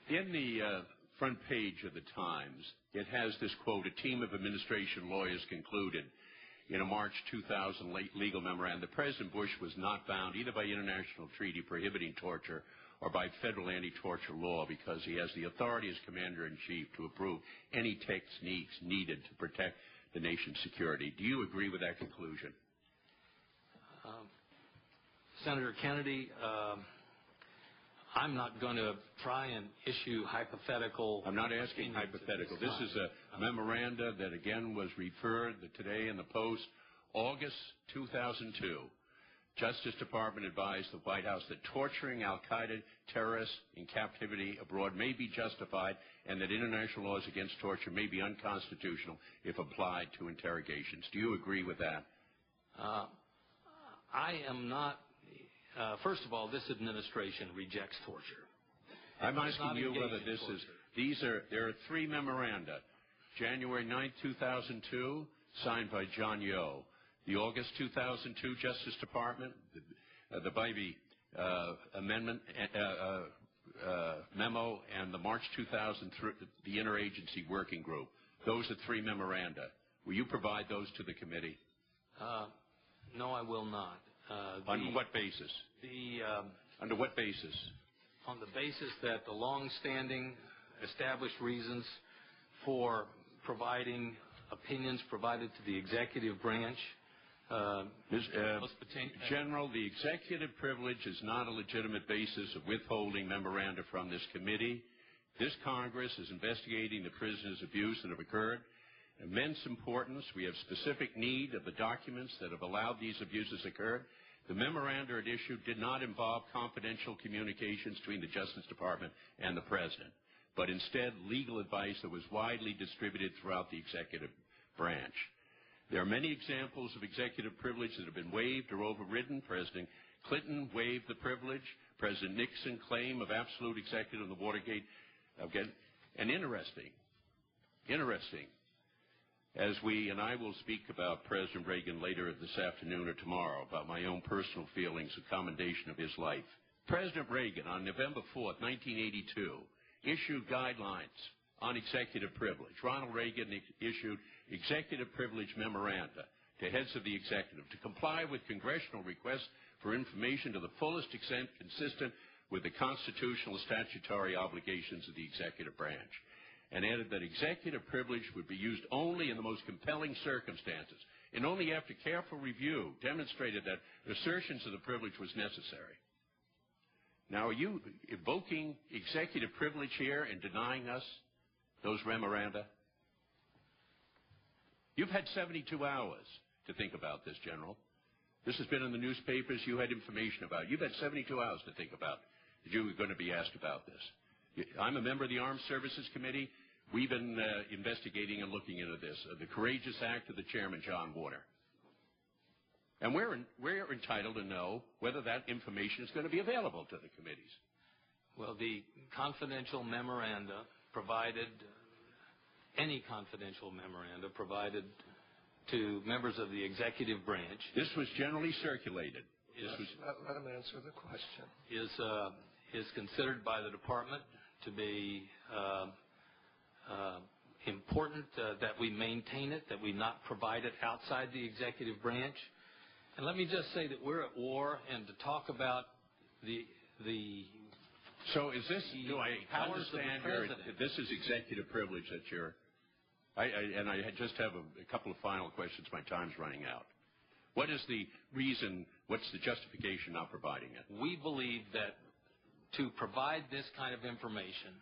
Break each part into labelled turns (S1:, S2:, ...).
S1: In the front page of the Times, it has this quote, "A team of administration lawyers concluded in a March 2000 legal memorandum that President Bush was not bound either by international treaty prohibiting torture or by federal anti-torture law because he has the authority as Commander-in-Chief to approve any techniques needed to protect the nation's security." Do you agree with that conclusion?
S2: Senator Kennedy, I'm not going to try and issue hypothetical.
S1: I'm not asking hypothetical. This is a memoranda that again was referred today in the Post, August 2002. Justice Department advised the White House that torturing al-Qaeda terrorists in captivity abroad may be justified and that international laws against torture may be unconstitutional if applied to interrogations. Do you agree with that?
S2: I am not. First of all, this administration rejects torture.
S1: I'm asking you whether this is, there are three memoranda. January 9, 2002, signed by John Yo. The August 2002 Justice Department, the Bybee Amendment memo, and the March 2003, the Interagency Working Group. Those are three memoranda. Will you provide those to the committee?
S2: No, I will not.
S1: On what basis? Under what basis?
S2: On the basis that the long-standing established reasons for providing opinions provided to the executive branch.
S1: General, the executive privilege is not a legitimate basis of withholding memoranda from this committee. This Congress is investigating the prisoners' abuse that have occurred. Immense importance. We have specific need of the documents that have allowed these abuses occur. The memoranda at issue did not involve confidential communications between the Justice Department and the President, but instead legal advice that was widely distributed throughout the executive branch. There are many examples of executive privilege that have been waived or overridden. President Clinton waived the privilege. President Nixon claim of absolute executive in the Watergate. And interesting, as we, and I will speak about President Reagan later this afternoon or tomorrow, about my own personal feelings of commendation of his life. President Reagan, on November 4th, 1982, issued guidelines on executive privilege. Ronald Reagan issued executive privilege memoranda to heads of the executive to comply with congressional requests for information to the fullest extent consistent with the constitutional statutory obligations of the executive branch, and added that executive privilege would be used only in the most compelling circumstances and only after careful review demonstrated that assertions of the privilege was necessary. Now, are you evoking executive privilege here and denying us those memoranda? You've had 72 hours to think about this, General. This has been in the newspapers. You had information about it. You've had 72 hours to think about that you were going to be asked about this. I'm a member of the Armed Services Committee. We've been investigating and looking into this. The Courageous Act of the Chairman, John Warner. And we're entitled to know whether that information is going to be available to the committees.
S2: Well, the confidential memoranda provided, any confidential memoranda provided to members of the executive branch.
S1: This was generally circulated.
S3: Let him answer the question.
S2: Is considered by the department to be important that we maintain it, that we not provide it outside the executive branch. And let me just say that we're at war, and to talk about the
S1: So is this, do I
S2: powers
S1: understand
S2: of the president.
S1: this is executive privilege that you're, and I just have a couple of final questions. My time's running out. What is the reason, what's the justification not providing it?
S2: We believe that to provide this kind of information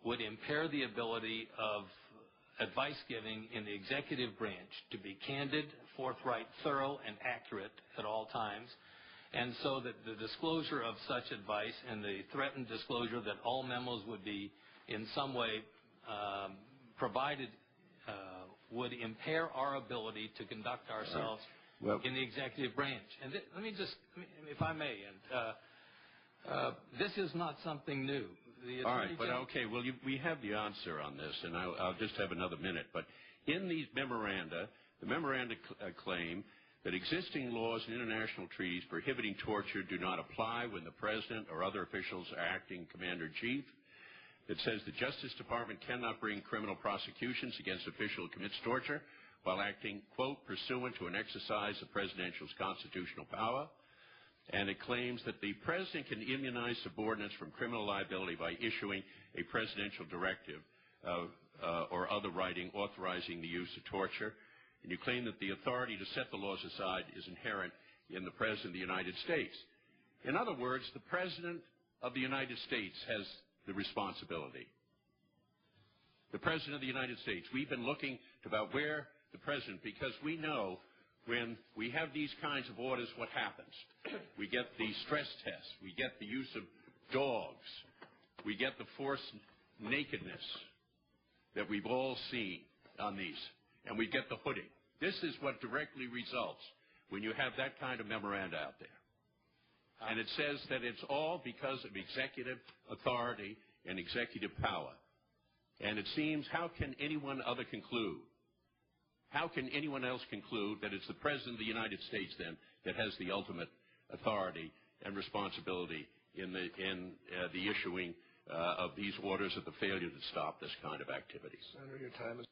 S2: would impair the ability of advice giving in the executive branch to be candid, forthright, thorough, and accurate at all times, and so that the disclosure of such advice and the threatened disclosure that all memos would be in some way provided would impair our ability to conduct ourselves in the executive branch. And let me just, if I may, this is not something new.
S1: All right, but okay, well, we have the answer on this, and I'll just have another minute. But in these memoranda, the memoranda claim that existing laws and international treaties prohibiting torture do not apply when the President or other officials are acting Commander-in-Chief. that says the Justice Department cannot bring criminal prosecutions against official who commits torture while acting, quote, pursuant to an exercise of presidential's constitutional power. And it claims that the president can immunize subordinates from criminal liability by issuing a presidential directive or other writing authorizing the use of torture. And you claim that the authority to set the laws aside is inherent in the President of the United States. In other words, the President of the United States has the responsibility. The President of the United States. We've been looking about where the President, because we know when we have these kinds of orders, what happens? We get the stress test. We get the use of dogs. We get the forced nakedness that we've all seen on these. And we get the hooding. This is what directly results when you have that kind of memoranda out there. And it says that it's all because of executive authority and executive power. And it seems, how can anyone other conclude? How can anyone else conclude that it's the President of the United States, then, that has the ultimate authority and responsibility in the issuing of these orders of the failure to stop this kind of activity?
S3: Senator, your time is